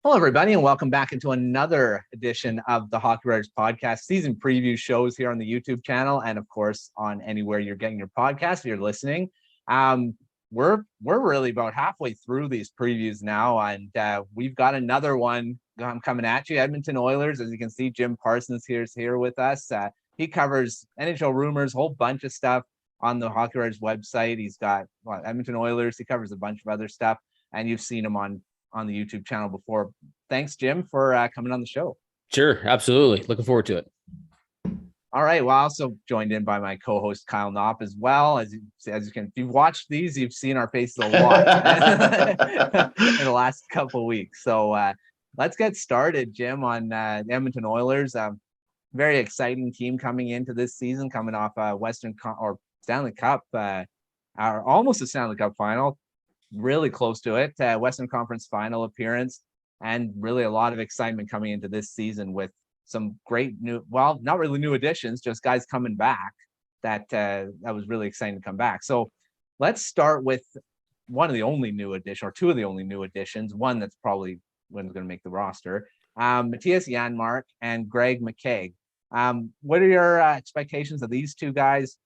Hello, everybody, and welcome back into another edition of the Hockey Writers Podcast. Season preview shows here on the YouTube channel, and of course on anywhere you're getting your podcast. If you're listening, we're really about halfway through these previews now, and we've got another one coming at you. Edmonton Oilers, as you can see, Jim Parsons is here with us. He covers NHL rumors, a whole bunch of stuff on the Hockey Writers website. He's got Edmonton Oilers. He covers a bunch of other stuff, and you've seen him on the YouTube channel before. Thanks, Jim, for coming on the show. Sure, absolutely. Looking forward to it. All right. Well, also joined in by my co-host Kyle Knopp as well. As you can, if you've watched these, you've seen our faces a lot in the last couple of weeks. So let's get started, Jim, on the Edmonton Oilers. Very exciting team coming into this season, coming off or Stanley Cup, or almost a Stanley Cup final. Really close to it, Western Conference final appearance, and really a lot of excitement coming into this season with some great not really new additions, just guys coming back that was really exciting to come back. So let's start with one of the only new additions, or two of the only new additions, one that's probably going to make the roster, Mattias Janmark and Greg McKegg. What are your expectations of these two guys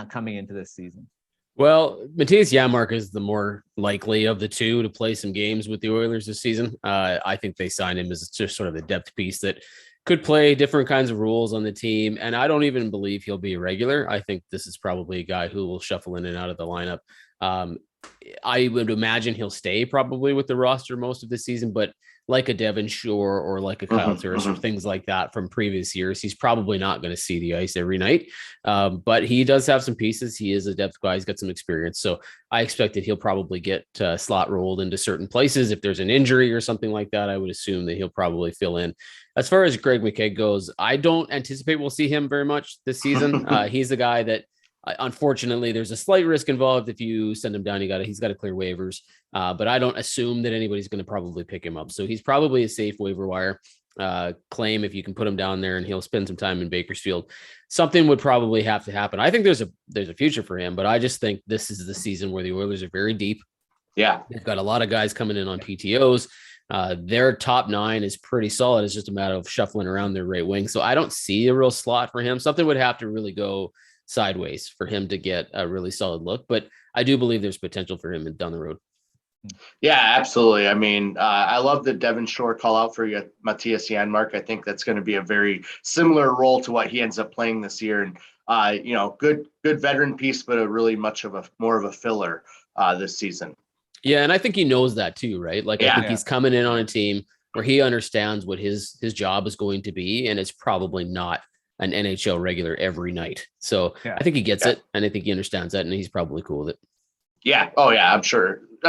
coming into this season? Well, Mattias Janmark is the more likely of the two to play some games with the Oilers this season. I think they signed him as just sort of the depth piece that could play different kinds of roles on the team. And I don't even believe he'll be a regular. I think this is probably a guy who will shuffle in and out of the lineup. I would imagine he'll stay probably with the roster most of the season, but like a Devon Shore or like a Kyle Turris or things like that from previous years, he's probably not going to see the ice every night. But he does have some pieces. He is a depth guy. He's got some experience. So I expect that he'll probably get slot rolled into certain places. If there's an injury or something like that, I would assume that he'll probably fill in. As far as Greg McKegg goes, I don't anticipate we'll see him very much this season. He's a guy that, unfortunately, there's a slight risk involved. If you send him down, he's got to clear waivers. But I don't assume that anybody's going to probably pick him up. So he's probably a safe waiver wire claim if you can put him down there and he'll spend some time in Bakersfield. Something would probably have to happen. I think there's a future for him, but I just think this is the season where the Oilers are very deep. Yeah. They've got a lot of guys coming in on PTOs. Their top nine is pretty solid. It's just a matter of shuffling around their right wing. So I don't see a real slot for him. Something would have to really go sideways for him to get a really solid look, but I do believe there's potential for him down the road. Yeah, absolutely. I mean, I love the Devon Shore call out for Mattias Janmark. I think that's going to be a very similar role to what he ends up playing this year. And, good veteran piece, but more of a filler this season. Yeah. And I think he knows that too, right? I think he's coming in on a team where he understands what his job is going to be. And it's probably not an NHL regular every night. So I think he gets it, and I think he understands that, and he's probably cool with it. Yeah. Oh yeah. I'm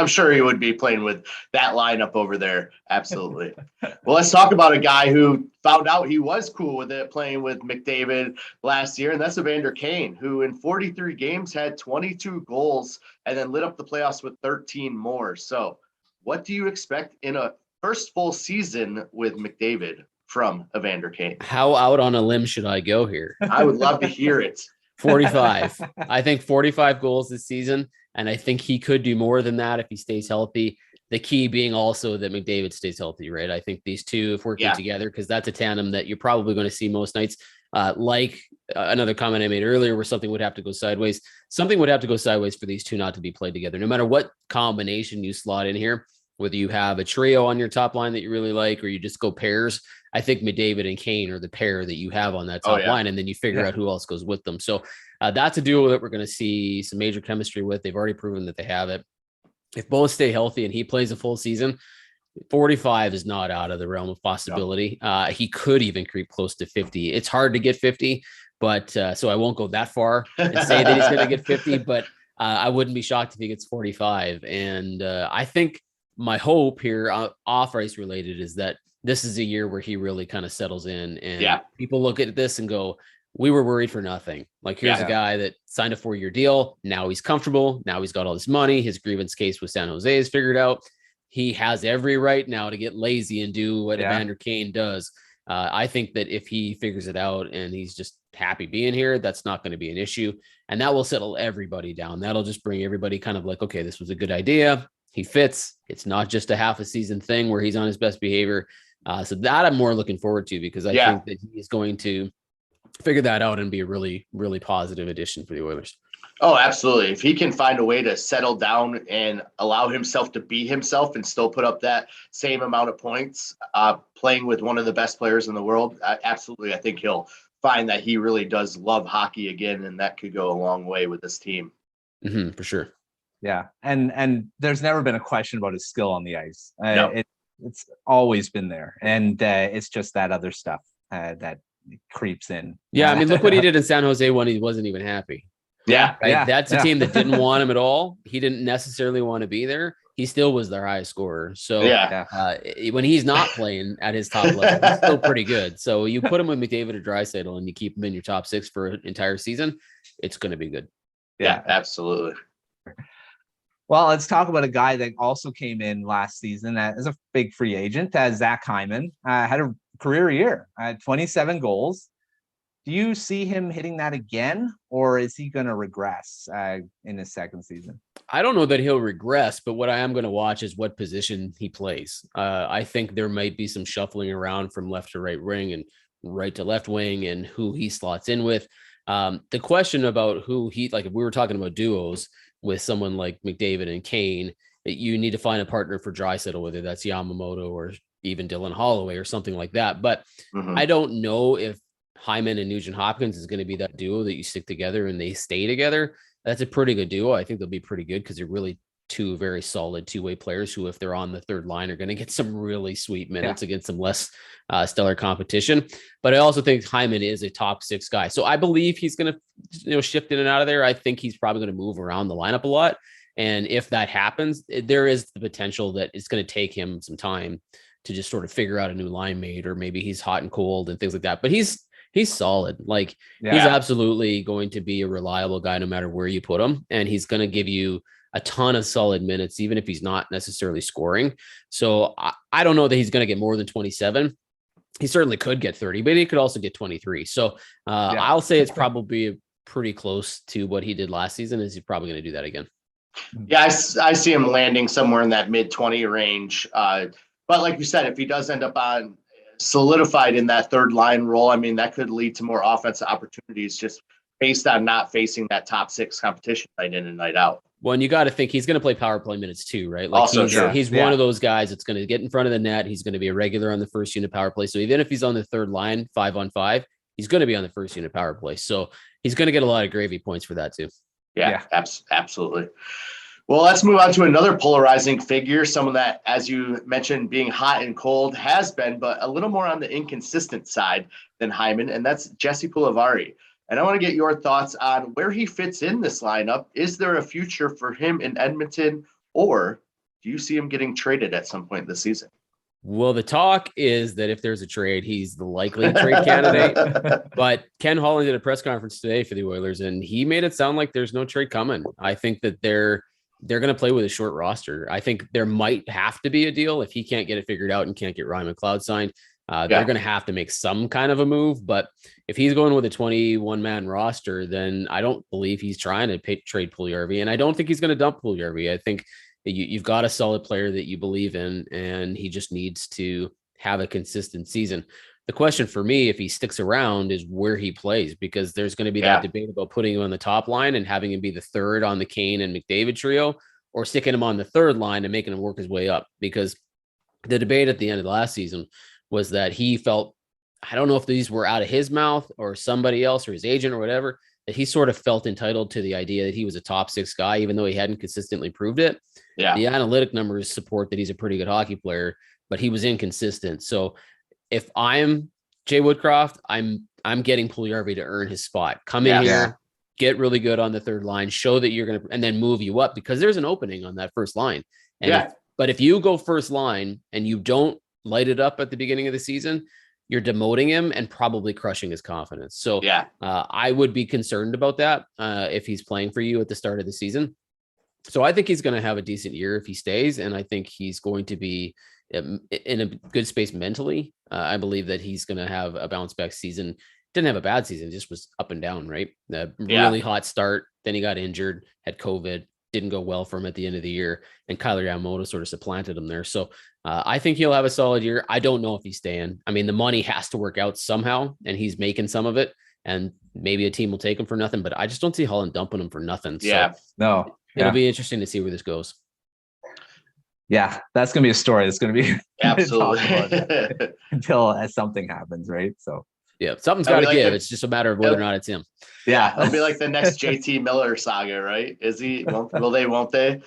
sure he would be playing with that lineup over there. Absolutely. Well, let's talk about a guy who found out he was cool with it playing with McDavid last year. And that's Evander Kane, who in 43 games had 22 goals and then lit up the playoffs with 13 more. So what do you expect in a first full season with McDavid from Evander Kane? How out on a limb should I go here? I would love to hear it. 45. I think 45 goals this season. And I think he could do more than that if he stays healthy. The key being also that McDavid stays healthy, right? I think these two, if working together, because that's a tandem that you're probably going to see most nights. Another comment I made earlier where something would have to go sideways. Something would have to go sideways for these two not to be played together. No matter what combination you slot in here, whether you have a trio on your top line that you really like, or you just go pairs, I think McDavid and Kane are the pair that you have on that top line, and then you figure out who else goes with them. So that's a duo that we're going to see some major chemistry with. They've already proven that they have it. If both stay healthy and he plays a full season, 45 is not out of the realm of possibility. No. He could even creep close to 50. It's hard to get 50, but so I won't go that far and say that he's going to get 50, but I wouldn't be shocked if he gets 45. And I think my hope here, off ice related, is that this is a year where he really kind of settles in and people look at this and go, we were worried for nothing. Here's a guy that signed a 4-year deal. Now he's comfortable. Now he's got all this money. His grievance case with San Jose is figured out. He has every right now to get lazy and do what Evander Kane does. I think that if he figures it out and he's just happy being here, that's not going to be an issue. And that will settle everybody down. That'll just bring everybody kind of like, okay, this was a good idea. he fits. It's not just a half a season thing where he's on his best behavior. So that I'm more looking forward to, because I think that he is going to figure that out and be a really, really positive addition for the Oilers. Oh, absolutely. If he can find a way to settle down and allow himself to be himself and still put up that same amount of points, playing with one of the best players in the world, absolutely. I think he'll find that he really does love hockey again, and that could go a long way with this team. For sure. Yeah. And there's never been a question about his skill on the ice. No. It's always been there. And it's just that other stuff that creeps in. Yeah. I mean, look what he did in San Jose when he wasn't even happy. Yeah. Right? Yeah. That's a team that didn't want him at all. He didn't necessarily want to be there. He still was their highest scorer. So when he's not playing at his top level, he's still pretty good. So you put him with McDavid or Draisaitl and you keep him in your top 6 for an entire season, it's going to be good. Yeah, absolutely. Well, let's talk about a guy that also came in last season as a big free agent, Zach Hyman. Had a career year, 27 goals. Do you see him hitting that again, or is he going to regress in his second season? I don't know that he'll regress, but what I am going to watch is what position he plays. I think there might be some shuffling around from left to right wing and right to left wing and who he slots in with. The question about who like if we were talking about duos with someone like McDavid and Kane, you need to find a partner for Draisaitl, whether that's Yamamoto or even Dylan Holloway or something like that. But I don't know if Hyman and Nugent Hopkins is going to be that duo that you stick together and they stay together. That's a pretty good duo. I think they'll be pretty good because they're really two very solid two-way players who, if they're on the third line, are going to get some really sweet minutes against some less stellar competition. But I also think Hyman is a top 6 guy. So I believe he's going to, shift in and out of there. I think he's probably going to move around the lineup a lot. And if that happens, there is the potential that it's going to take him some time to just sort of figure out a new line mate, or maybe he's hot and cold and things like that. But he's solid. Like he's absolutely going to be a reliable guy no matter where you put him. And he's going to give you a ton of solid minutes, even if he's not necessarily scoring. So I don't know that he's going to get more than 27. He certainly could get 30, but he could also get 23. So I'll say it's probably pretty close to what he did last season. Is he's probably going to do that again. Yeah, I see him landing somewhere in that mid 20 range. But like you said, if he does end up on solidified in that third line role, I mean, that could lead to more offensive opportunities just based on not facing that top 6 competition night in and night out. Well, and you got to think he's going to play power play minutes too, right? Like also he's one of those guys that's going to get in front of the net. He's going to be a regular on the first unit power play. So even if he's on the third line, 5-on-5, he's going to be on the first unit power play. So he's going to get a lot of gravy points for that too. Yeah. Absolutely. Well, let's move on to another polarizing figure, someone that, as you mentioned, being hot and cold has been, but a little more on the inconsistent side than Hyman, and that's Jesse Puljujarvi. And I want to get your thoughts on where he fits in this lineup. Is there a future for him in Edmonton, or do you see him getting traded at some point this season? Well, the talk is that if there's a trade, he's the likely trade candidate. But Ken Holland did a press conference today for the Oilers, and he made it sound like there's no trade coming. I think that they're going to play with a short roster. I think there might have to be a deal if he can't get it figured out and can't get Ryan McLeod signed. They're going to have to make some kind of a move. But if he's going with a 21-man roster, then I don't believe he's trying to trade Puljujarvi. And I don't think he's going to dump Puljujarvi. I think you've got a solid player that you believe in, and he just needs to have a consistent season. The question for me, if he sticks around, is where he plays, because there's going to be that debate about putting him on the top line and having him be the third on the Kane and McDavid trio, or sticking him on the third line and making him work his way up. Because the debate at the end of the last season was that he felt, I don't know if these were out of his mouth or somebody else or his agent or whatever, that he sort of felt entitled to the idea that he was a top 6 guy, even though he hadn't consistently proved it. Yeah. The analytic numbers support that he's a pretty good hockey player, but he was inconsistent. So if I'm Jay Woodcroft, I'm getting Puljujarvi to earn his spot. Come in here, get really good on the third line, show that you're going to, and then move you up, because there's an opening on that first line. And but if you go first line and you don't light it up at the beginning of the season, you're demoting him and probably crushing his confidence. So I would be concerned about that if he's playing for you at the start of the season. So I think he's going to have a decent year if he stays. And I think he's going to be in a good space mentally. I believe that he's going to have a bounce back season. Didn't have a bad season, just was up and down, right? Really hot start. Then he got injured, had COVID, didn't go well for him at the end of the year, and Kyler Yamamoto sort of supplanted him there. So I think he'll have a solid year. I don't know if he's staying. I mean, the money has to work out somehow, and he's making some of it, and maybe a team will take him for nothing, but I just don't see Holland dumping him for nothing. Yeah. So No. it'll be interesting to see where this goes. Yeah, that's going to be a story that's going to be Absolutely. until something happens, right? So yeah, something's got to like give. It's just a matter of whether or not it's him. Yeah, it'll be like the next JT Miller saga, right? Is he? Will they? Won't they?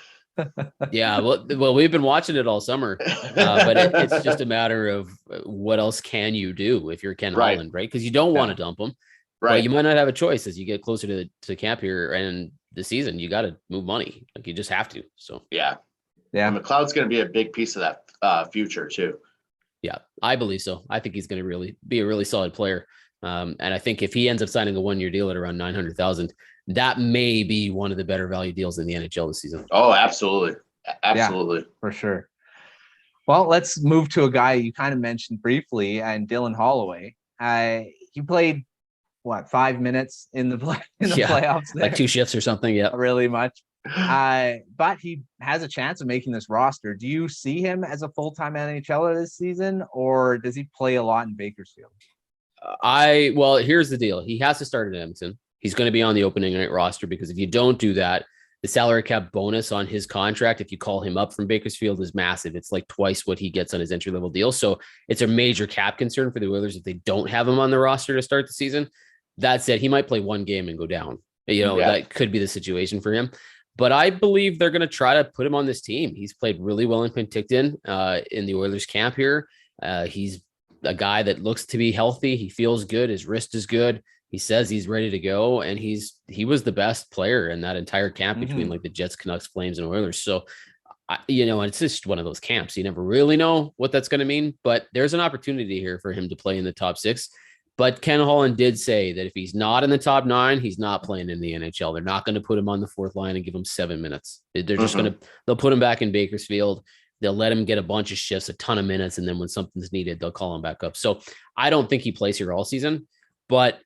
Yeah, well, we've been watching it all summer, but it's just a matter of what else can you do if you're Ken Holland, right? Because you don't want to dump him, right? But you might not have a choice as you get closer to camp here and the season. You got to move money, like you just have to. So yeah. And McLeod's going to be a big piece of that future too. Yeah, I believe so. I think he's going to really be a really solid player. And I think if he ends up signing a 1-year deal at around $900,000, that may be one of the better value deals in the NHL this season. Oh, absolutely. Absolutely. Yeah, for sure. Well, let's move to a guy you kind of mentioned briefly, and Dylan Holloway. He played 5 minutes in the playoffs there? Like 2 shifts or something. Yeah, not really much. But he has a chance of making this roster. Do you see him as a full-time NHLer this season, or does he play a lot in Bakersfield? Well, here's the deal. He has to start in Edmonton. He's going to be on the opening night roster, because if you don't do that, the salary cap bonus on his contract, if you call him up from Bakersfield, is massive. It's like twice what he gets on his entry-level deal. So it's a major cap concern for the Oilers if they don't have him on the roster to start the season. That said, he might play 1 game and go down. That could be the situation for him. But I believe they're going to try to put him on this team. He's played really well in Penticton in the Oilers camp here. He's a guy that looks to be healthy. He feels good. His wrist is good. He says he's ready to go. And he was the best player in that entire camp between like the Jets, Canucks, Flames, and Oilers. So, and it's just one of those camps. You never really know what that's going to mean. But there's an opportunity here for him to play in the top 6. But Ken Holland did say that if he's not in the top 9, he's not playing in the NHL. They're not going to put him on the 4th line and give him 7 minutes. They're just they'll put him back in Bakersfield. They'll let him get a bunch of shifts, a ton of minutes. And then when something's needed, they'll call him back up. So I don't think he plays here all season, but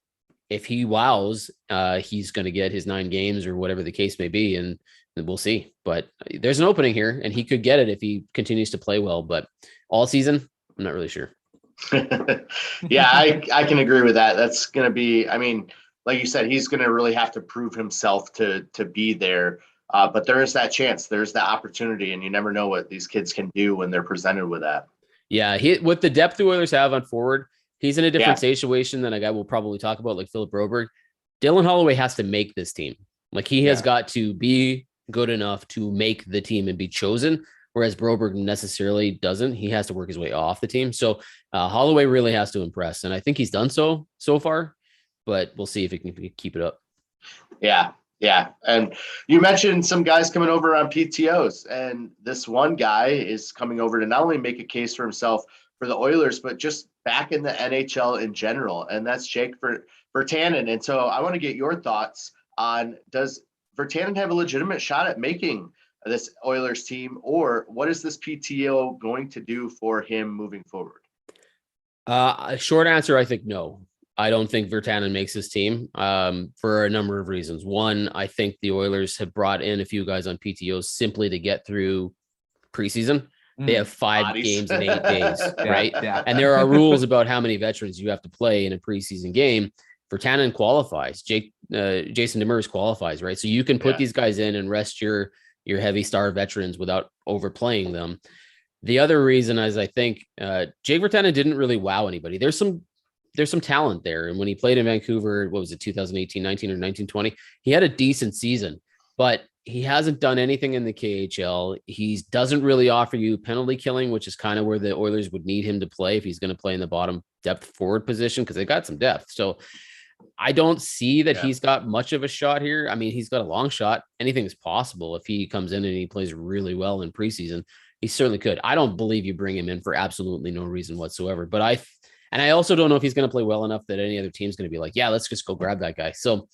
if he wows, he's going to get his 9 games or whatever the case may be. And we'll see, but there's an opening here and he could get it if he continues to play well, but all season, I'm not really sure. Yeah, I can agree with that. That's going to be, I mean, like you said, he's going to really have to prove himself to be there. But there is that chance, there's that opportunity, and you never know what these kids can do when they're presented with that. Yeah, with the depth the Oilers have on forward, he's in a different situation than a guy we'll probably talk about, like Philip Broberg. Dylan Holloway has to make this team. Like he has got to be good enough to make the team and be chosen. Whereas Broberg necessarily doesn't. He has to work his way off the team. So Holloway really has to impress. And I think he's done so far, but we'll see if he can keep it up. Yeah. And you mentioned some guys coming over on PTOs, and this one guy is coming over to not only make a case for himself for the Oilers, but just back in the NHL in general. And that's Jake Virtanen. And so I want to get your thoughts on, does Virtanen have a legitimate shot at making this Oilers team, or what is this PTO going to do for him moving forward? A short answer, I think no. I don't think Virtanen makes this team for a number of reasons. One, I think the Oilers have brought in a few guys on PTOs simply to get through preseason. They have 5 games in 8 days, right? Yeah. And there are rules about how many veterans you have to play in a preseason game. Virtanen qualifies. Jason Demers qualifies, right? So you can put these guys in and rest your heavy star veterans without overplaying them. The other reason is I think Jake Virtanen didn't really wow anybody. There's some talent there. And when he played in Vancouver, what was it, 2018, 19 or 1920, he had a decent season, but he hasn't done anything in the KHL. He doesn't really offer you penalty killing, which is kind of where the Oilers would need him to play if he's going to play in the bottom depth forward position, because they got some depth. So I don't see that he's got much of a shot here. I mean, he's got a long shot. Anything is possible. If he comes in and he plays really well in preseason, he certainly could. I don't believe you bring him in for absolutely no reason whatsoever. But I also don't know if he's going to play well enough that any other team's going to be like, yeah, let's just go grab that guy. So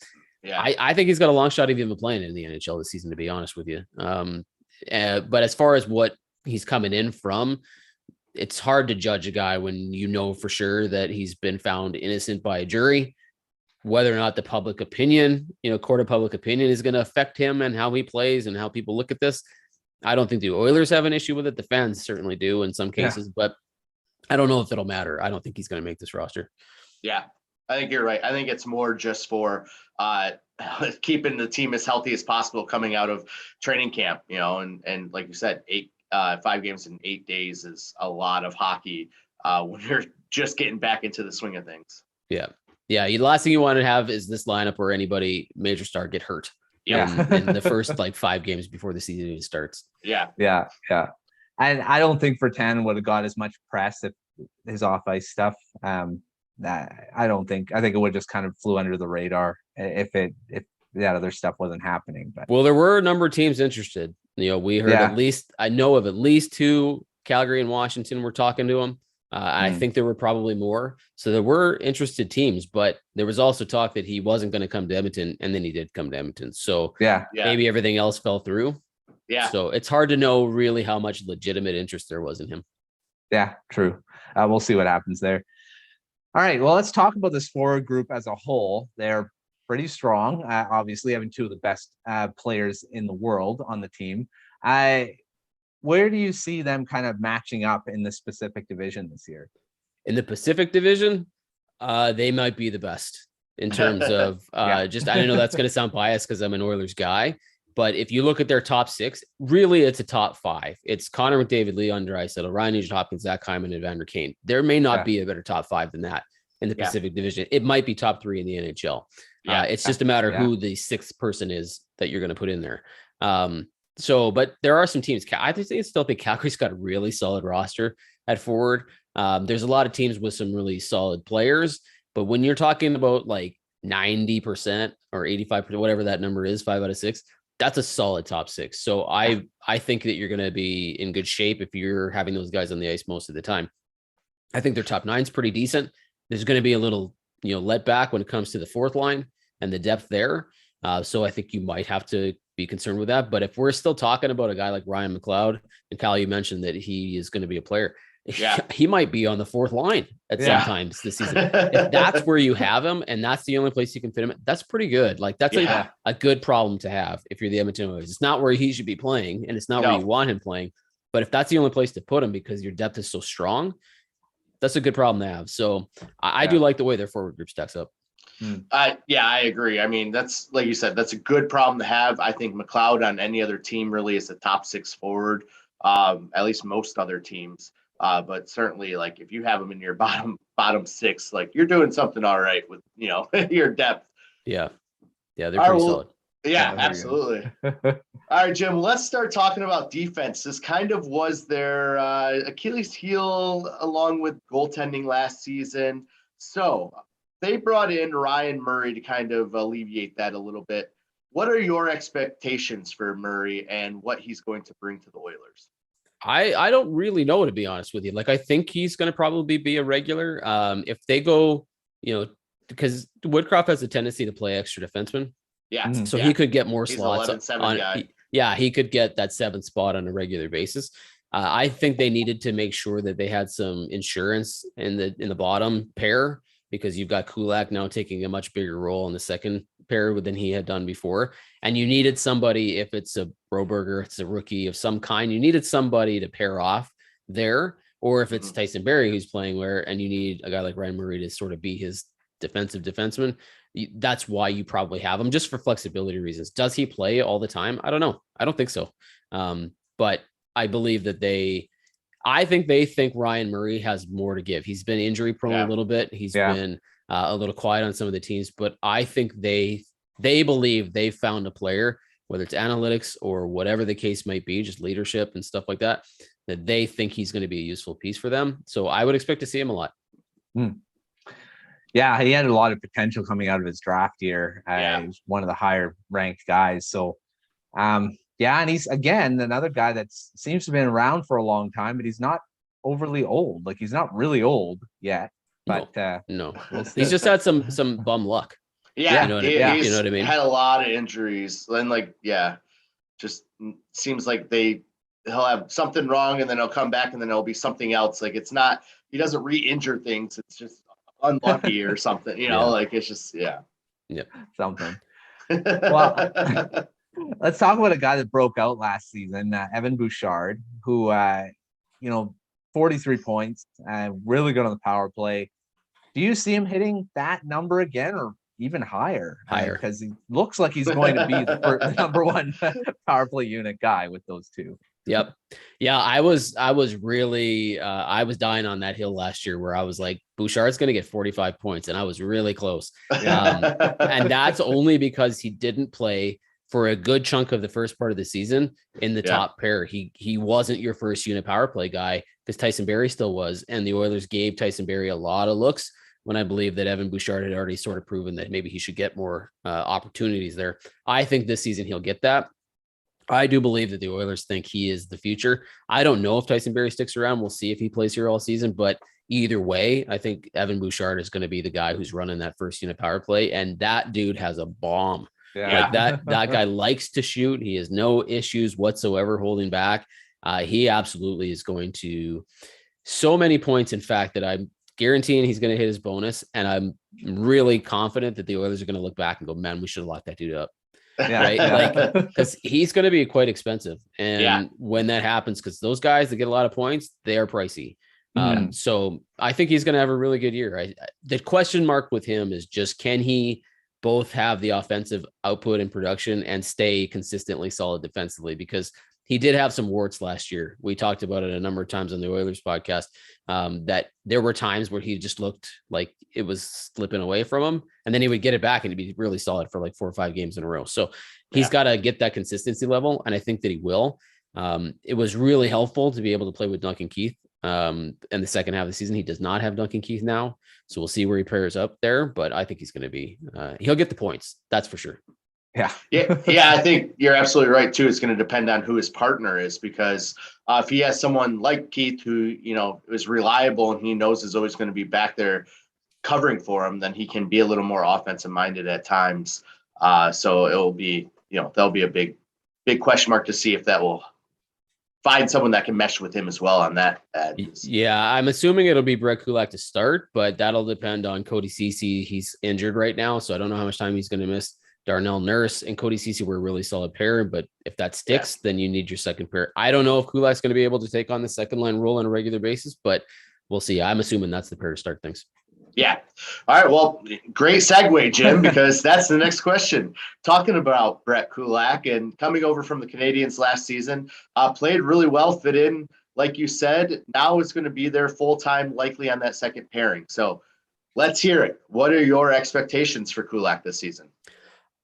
I think he's got a long shot of even playing in the NHL this season, to be honest with you. But as far as what he's coming in from, it's hard to judge a guy when you know for sure that he's been found innocent by a jury whether or not the public opinion, court of public opinion is going to affect him and how he plays and how people look at this. I don't think the Oilers have an issue with it. The fans certainly do in some cases, but I don't know if it'll matter. I don't think he's going to make this roster. Yeah, I think you're right. I think it's more just for keeping the team as healthy as possible coming out of training camp, and like you said, 5 games in 8 days is a lot of hockey when you're just getting back into the swing of things. Yeah. Yeah. The last thing you want to have is this lineup where anybody major star get hurt in the first 5 games before the season even starts. Yeah. Yeah. Yeah. And I don't think Virtanen would have got as much press if his off ice stuff. I think it would just kind of flew under the radar if that other stuff wasn't happening. But well, there were a number of teams interested. We heard I know of at least 2, Calgary and Washington were talking to him. I think there were probably more. So there were interested teams, but there was also talk that he wasn't going to come to Edmonton, and then he did come to Edmonton. So maybe everything else fell through. Yeah. So it's hard to know really how much legitimate interest there was in him. Yeah, true. We'll see what happens there. All right. Well, let's talk about this forward group as a whole. They're pretty strong, obviously having 2 of the best players in the world on the team. Where do you see them kind of matching up in the Pacific Division this year? In the Pacific Division, they might be the best in terms of I know that's going to sound biased because I'm an Oilers guy, but if you look at their top 6, really it's a top 5. It's Connor McDavid, Leon Draisaitl, Ryan Nugent-Hopkins, Zach Hyman, and Evander Kane. There may not be a better top 5 than that in the Pacific Division. It might be top 3 in the NHL. It's just a matter of who the 6th person is that you're going to put in there. But there are some teams. I still think Calgary's got a really solid roster at forward. There's a lot of teams with some really solid players, but when you're talking about 90% or 85%, whatever that number is, 5 out of 6, that's a solid top 6. So I think that you're going to be in good shape if you're having those guys on the ice most of the time. I think their top 9 is pretty decent. There's going to be a little, let back when it comes to the 4th line and the depth there. So I think you might have to be concerned with that. But if we're still talking about a guy like Ryan McLeod, and Kyle, you mentioned that he is going to be a player. He might be on the 4th line at sometimes this season. If that's where you have him and that's the only place you can fit him, that's pretty good. That's a good problem to have if you're the Edmonton Oilers. It's not where he should be playing, and it's not where you want him playing. But if that's the only place to put him because your depth is so strong, that's a good problem to have. So I do like the way their forward group stacks up. I agree. I mean, that's like you said, that's a good problem to have. I think McLeod on any other team really is a top 6 forward, at least most other teams. But certainly, if you have them in your bottom 6, you're doing something all right with your depth. Yeah, they're pretty solid. Yeah, absolutely. All right, Jim, let's start talking about defense. This kind of was their Achilles heel along with goaltending last season. So they brought in Ryan Murray to kind of alleviate that a little bit. What are your expectations for Murray and what he's going to bring to the Oilers? I don't really know, to be honest with you. I think he's going to probably be a regular. If they go, because Woodcroft has a tendency to play extra defenseman. Yeah. So he could get more slots 11-7 on. Guy. He could get that 7th spot on a regular basis. I think they needed to make sure that they had some insurance in the bottom pair, because you've got Kulak now taking a much bigger role in the second pair than he had done before. And you needed somebody, if it's a Broberger, it's a rookie of some kind, you needed somebody to pair off there. Or if it's Tyson Barrie who's playing and you need a guy like Ryan Murray to sort of be his defensive defenseman, that's why you probably have him, just for flexibility reasons. Does he play all the time? I don't know. I don't think so. But I believe that I think they think Ryan Murray has more to give. He's been injury prone a little bit. He's been a little quiet on some of the teams, but I think they believe they found a player, whether it's analytics or whatever the case might be, just leadership and stuff like that they think he's going to be a useful piece for them. So I would expect to see him a lot. Yeah, he had a lot of potential coming out of his draft year. He's one of the higher ranked guys. So, and he's, again, another guy that seems to have been around for a long time, but he's not overly old. He's not really old yet. But no. He's just had some bum luck. Yeah, you know what I mean? Had a lot of injuries. And just seems like he'll have something wrong and then he'll come back and then it'll be something else. It's not, he doesn't re-injure things. It's just unlucky or something, it's just, Yep. Something. Well, let's talk about a guy that broke out last season, Evan Bouchard, who, 43 points, really good on the power play. Do you see him hitting that number again or even higher? Because he looks like he's going to be the number one power play unit guy with those two. Yep. Yeah, I was really I was dying on that hill last year where I was like, Bouchard's going to get 45 points, and I was really close. And that's only because he didn't play for a good chunk of the first part of the season in the top pair. He wasn't your first unit power play guy because Tyson Barrie still was, and the Oilers gave Tyson Barrie a lot of looks when I believe that Evan Bouchard had already sort of proven that maybe he should get more opportunities there. I think this season he'll get that. I do believe that the Oilers think he is the future. I don't know if Tyson Barrie sticks around. We'll see if he plays here all season, but either way, I think Evan Bouchard is going to be the guy who's running that first unit power play. And that dude has a bomb. Like that guy likes to shoot. He has no issues whatsoever holding back. He absolutely is going to so many points. In fact, that I'm guaranteeing he's going to hit his bonus. And I'm really confident that the Oilers are going to look back and go, man, we should have locked that dude up. Right. Like, because he's going to be quite expensive. And when that happens, because those guys that get a lot of points, they are pricey. So I think he's going to have a really good year. The question mark with him is just, can he both have the offensive output and production and stay consistently solid defensively? Because he did have some warts last year. We talked about it a number of times on the Oilers podcast, that there were times where he just looked like it was slipping away from him, and then he would get it back and he'd be really solid for like 4 or 5 games in a row. So he's got to get that consistency level, and I think that he will. It was really helpful to be able to play with Duncan Keith in the second half of the season. He does not have Duncan Keith now, so we'll see where he pairs up there, but I think he's going to be he'll get the points, that's for sure. Yeah. I think you're absolutely right too. It's going to depend on who his partner is, because if he has someone like Keith who, is reliable and he knows is always going to be back there covering for him, then he can be a little more offensive minded at times. So it will be, that'll be a big question mark to see if that will find someone that can mesh with him as well on that. Yeah, I'm assuming it'll be Brett Kulak to start, but that'll depend on Cody Ceci. He's injured right now, so I don't know how much time he's going to miss. Darnell Nurse and Cody Ceci were a really solid pair, but if that sticks, then you need your second pair. I don't know if Kulak's going to be able to take on the second line role on a regular basis, but we'll see. I'm assuming that's the pair to start things. Yeah. All right. Well, great segue, Jim, because that's the next question. Talking about Brett Kulak and coming over from the Canadiens last season, played really well, fit in, like you said. Now it's going to be there full time, likely on that second pairing. So let's hear it. What are your expectations for Kulak this season?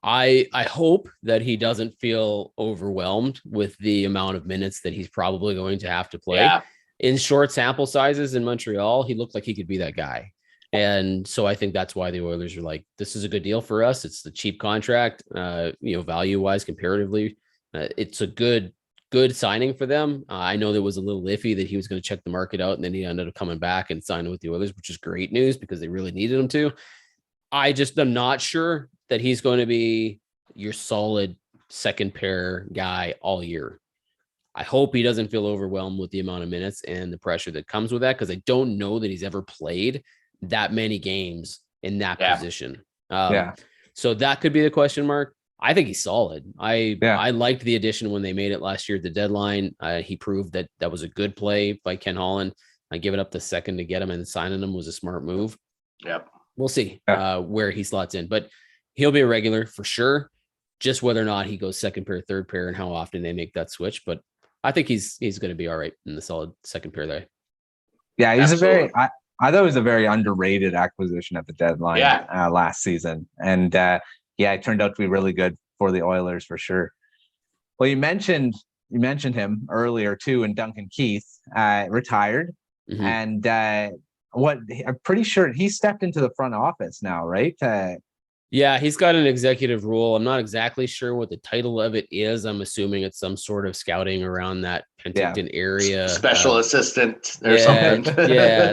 I hope that he doesn't feel overwhelmed with the amount of minutes that he's probably going to have to play. Yeah. In short sample sizes in Montreal, he looked like he could be that guy. And so I think that's why the Oilers are like, this is a good deal for us. It's the cheap contract, value wise, comparatively. It's a good signing for them. I know there was a little iffy that he was going to check the market out, and then he ended up coming back and signing with the Oilers, which is great news because they really needed him to. I'm not sure that he's going to be your solid second pair guy all year. I hope he doesn't feel overwhelmed with the amount of minutes and the pressure that comes with that, because I don't know that he's ever played that many games in that position. So that could be the question mark. I think he's solid. I liked the addition when they made it last year at the deadline. He proved that was a good play by Ken Holland. Giving up the second to get him and signing him was a smart move. Yep. We'll see where he slots in, but he'll be a regular for sure. Just whether or not he goes second pair, third pair, and how often they make that switch. But I think he's going to be all right in the solid second pair there. Yeah, he's I thought it was a very underrated acquisition at the deadline last season. And it turned out to be really good for the Oilers for sure. Well, you mentioned him earlier too, and Duncan Keith retired. Mm-hmm. And I'm pretty sure he stepped into the front office now, right? Yeah, he's got an executive role. I'm not exactly sure what the title of it is. I'm assuming it's some sort of scouting around that Penticton area. Special assistant or something.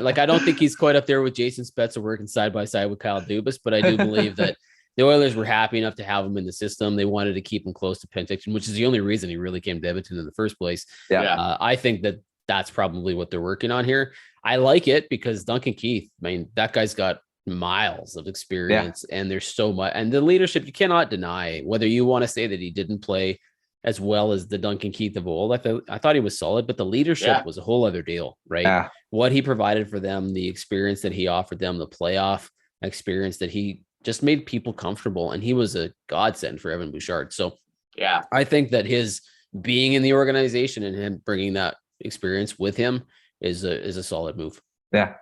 Like I don't think he's quite up there with Jason Spezza working side by side with Kyle Dubas, but I do believe that the Oilers were happy enough to have him in the system. They wanted to keep him close to Penticton, which is the only reason he really came to Edmonton in the first place. I think that's probably what they're working on here. I like it because Duncan Keith, that guy's got miles of experience, and there's so much, and the leadership, you cannot deny, whether you want to say that he didn't play as well as the Duncan Keith of old. I thought he was solid, but the leadership was a whole other deal, right? Yeah. What he provided for them, the experience that he offered them, the playoff experience that he just made people comfortable, and he was a godsend for Evan Bouchard. So yeah, I think that his being in the organization and him bringing that experience with him is a solid move. Yeah.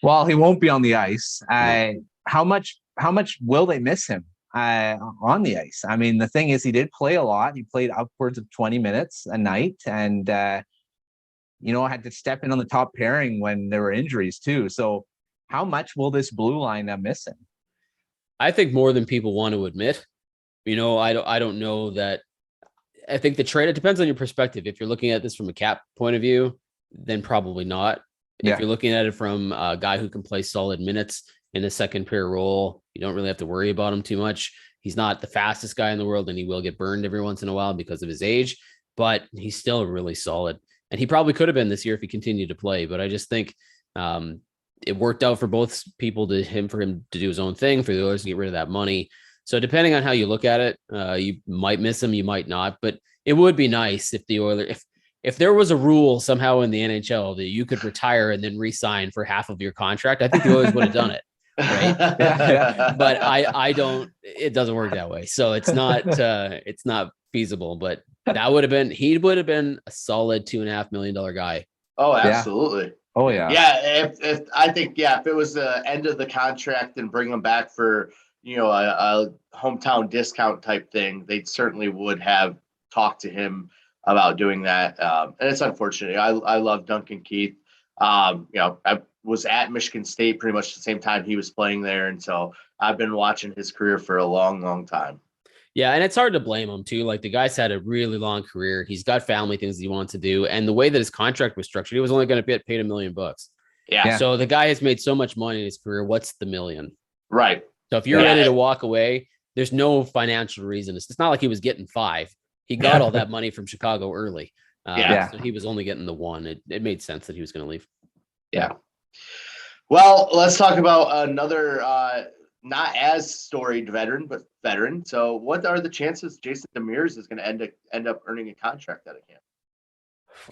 Well, he won't be on the ice. How much will they miss him on the ice? I mean, the thing is, he did play a lot. He played upwards of 20 minutes a night, and had to step in on the top pairing when there were injuries too. So how much will this blue line miss him? I think more than people want to admit. I don't know that. I think the trade, it depends on your perspective. If you're looking at this from a cap point of view, then probably not. If you're looking at it from a guy who can play solid minutes in a second pair role, you don't really have to worry about him too much. He's not the fastest guy in the world, and he will get burned every once in a while because of his age, but he's still really solid. And he probably could have been this year if he continued to play. But I just think it worked out for both people, for him to do his own thing, for the Oilers to get rid of that money. So depending on how you look at it, you might miss him, you might not. But it would be nice if the Oilers, if there was a rule somehow in the NHL that you could retire and then re-sign for half of your contract, I think the Oilers would have done it. Right. But I don't, it doesn't work that way. So it's not feasible, but he would have been a solid $2.5 million guy. Oh, absolutely. Yeah. Oh yeah. Yeah. If it was the end of the contract and bring him back for, a hometown discount type thing, they certainly would have talked to him about doing that. And it's unfortunate. I love Duncan Keith. I was at Michigan State pretty much the same time he was playing there. And so I've been watching his career for a long, long time. Yeah. And it's hard to blame him too. Like, the guy's had a really long career. He's got family things he wants to do. And the way that his contract was structured, he was only going to get paid $1 million. Yeah. So the guy has made so much money in his career. What's the $1 million? Right. So if you're ready to walk away, there's no financial reason. It's not like he was getting 5. He got all that money from Chicago early. So he was only getting the 1. It made sense that he was going to leave. Yeah. Well, let's talk about another not as storied veteran. So what are the chances Jason Demers is going to end up earning a contract out of camp?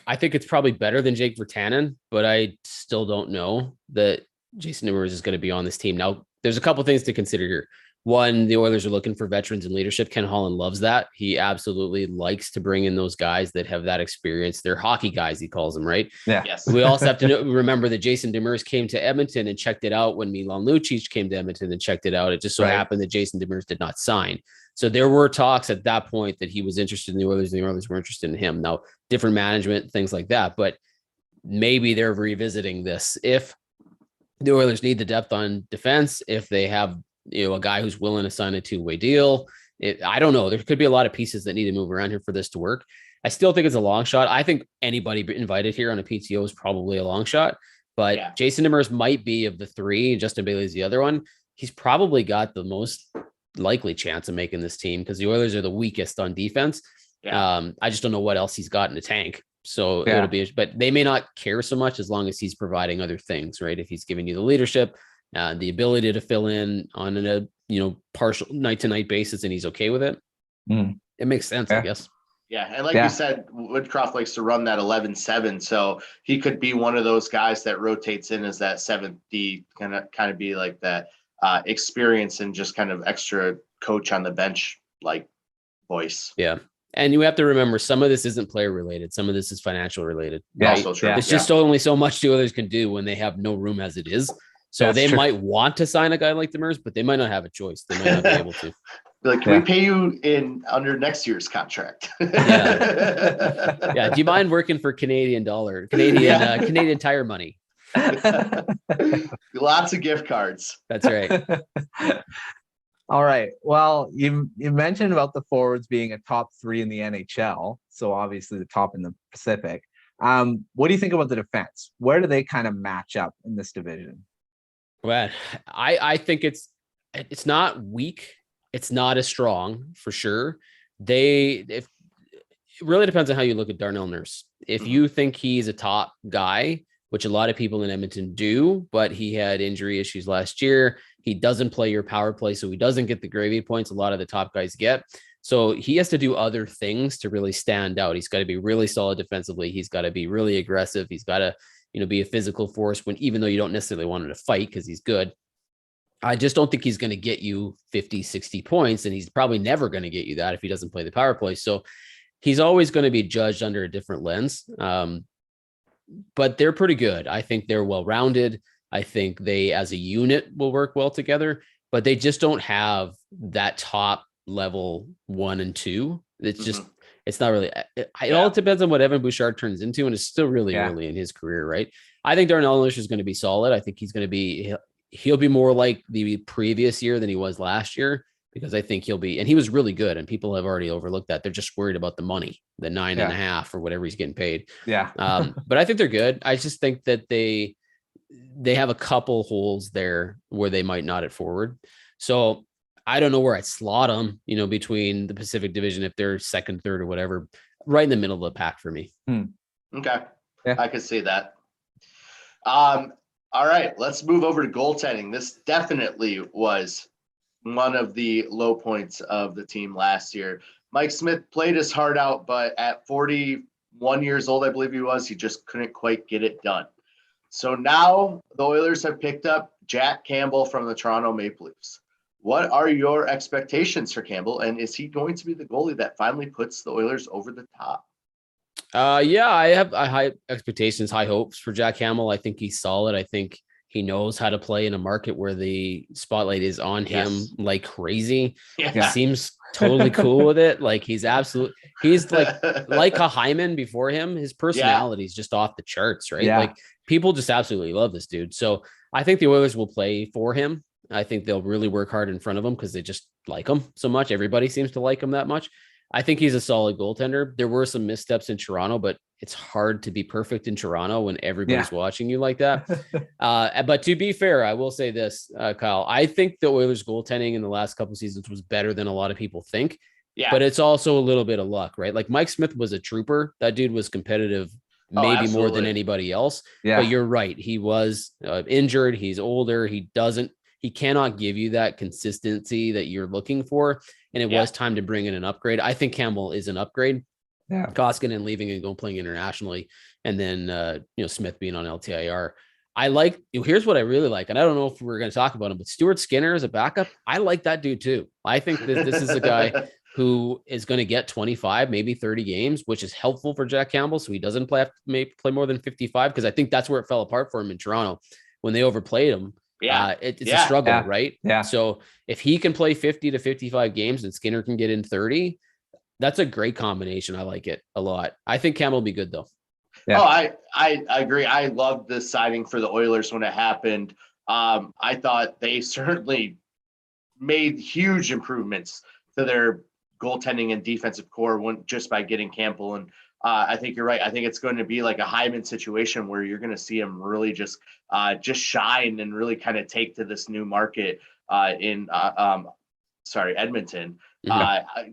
I think it's probably better than Jake Virtanen, but I still don't know that Jason Demers is going to be on this team. Now, there's a couple things to consider here. One, the Oilers are looking for veterans in leadership. Ken Holland loves that. He absolutely likes to bring in those guys that have that experience. They're hockey guys, he calls them, right? Yeah. Yes. We also have to remember that Jason Demers came to Edmonton and checked it out when Milan Lucic came to Edmonton and checked it out. It just so happened that Jason Demers did not sign. So there were talks at that point that he was interested in the Oilers and the Oilers were interested in him. Now, different management, things like that, but maybe they're revisiting this. If the Oilers need the depth on defense, if they have a guy who's willing to sign a 2-way deal, I don't know. There could be a lot of pieces that need to move around here for this to work. I still think it's a long shot. I think anybody invited here on a PTO is probably a long shot, but Jason Demers might be of the 3. And Justin Bailey's the other one. He's probably got the most likely chance of making this team because the Oilers are the weakest on defense. I just don't know what else he's got in the tank. So it'll be, but they may not care so much as long as he's providing other things, right? If he's giving you the leadership, the ability to fill in on a partial night to night basis, and he's okay with it. It makes sense, I guess. Yeah, and like you said, Woodcroft likes to run that 11-7, so he could be one of those guys that rotates in as that 7th D, kind of be like that experience and just kind of extra coach on the bench like voice. Yeah. And you have to remember, some of this isn't player related. Some of this is financial related. Yeah, right? Also true. It's just only so much the others can do when they have no room as it is. So they might want to sign a guy like Demers, but they might not have a choice. They might not be able to. Like, can we pay you under next year's contract? Yeah. Do you mind working for Canadian Tire money? Lots of gift cards. That's right. All right. Well, you mentioned about the forwards being a top 3 in the NHL. So obviously the top in the Pacific. What do you think about the defense? Where do they kind of match up in this division? Well, I think it's not weak. It's not as strong for sure. It really depends on how you look at Darnell Nurse. If you think he's a top guy, which a lot of people in Edmonton do, but he had injury issues last year. He doesn't play your power play, so he doesn't get the gravy points a lot of the top guys get. So he has to do other things to really stand out. He's got to be really solid defensively. He's got to be really aggressive. He's got to, be a physical force even though you don't necessarily want him to fight because he's good. I just don't think he's going to get you 50, 60 points, and he's probably never going to get you that if he doesn't play the power play. So he's always going to be judged under a different lens. But they're pretty good. I think they're well-rounded. I think they, as a unit, will work well together, but they just don't have that top level 1 and 2. It's just, it's not really, it all depends on what Evan Bouchard turns into. And it's still really early in his career, right? I think Darnell Nurse is going to be solid. I think he'll be more like the previous year than he was last year, because I think and he was really good, and people have already overlooked that. They're just worried about the money, the 9.5 or whatever he's getting paid. Yeah. But I think they're good. I just think that they have a couple holes there where they might not at forward. So I don't know where I'd slot them, between the Pacific Division, if they're second, third, or whatever, right in the middle of the pack for me. Okay. Yeah. I could see that. All right, let's move over to goaltending. This definitely was one of the low points of the team last year. Mike Smith played his heart out, but at 41 years old, I believe he just couldn't quite get it done. So now the Oilers have picked up Jack Campbell from the Toronto Maple Leafs. What are your expectations for Campbell, and is he going to be the goalie that finally puts the Oilers over the top? Yeah, I have high expectations, high hopes for Jack Campbell. I think he's solid. I think he knows how to play in a market where the spotlight is on him like crazy. Yeah. He seems totally cool with it. Like he's like a Hyman before him. His personality is just off the charts, right? Yeah. Like people just absolutely love this dude. So I think the Oilers will play for him. I think they'll really work hard in front of him because they just like him so much. Everybody seems to like him that much. I think he's a solid goaltender. There were some missteps in Toronto, but it's hard to be perfect in Toronto when everybody's watching you like that. But to be fair, I will say this, Kyle, I think the Oilers goaltending in the last couple of seasons was better than a lot of people think. Yeah. But it's also a little bit of luck, right? Like Mike Smith was a trooper. That dude was competitive, maybe more than anybody else. Yeah. But you're right. He was injured. He's older. He cannot give you that consistency that you're looking for. And it was time to bring in an upgrade. I think Campbell is an upgrade. Yeah. Koskinen leaving and going playing internationally. And then, Smith being on LTIR. Here's what I really like. And I don't know if we're going to talk about him, but Stuart Skinner as a backup. I like that dude too. I think that this is a guy who is going to get 25, maybe 30 games, which is helpful for Jack Campbell. So he doesn't play more than 55. Cause I think that's where it fell apart for him in Toronto when they overplayed him. Yeah, it's a struggle, right? Yeah. So if he can play 50 to 55 games and Skinner can get in 30, that's a great combination. I like it a lot. I think Campbell will be good though. Yeah. Oh, I agree. I loved the signing for the Oilers when it happened. I thought they certainly made huge improvements to their goaltending and defensive core just by getting Campbell. And I think you're right. I think it's going to be like a Hyman situation where you're going to see him really just shine and really kind of take to this new market in Edmonton,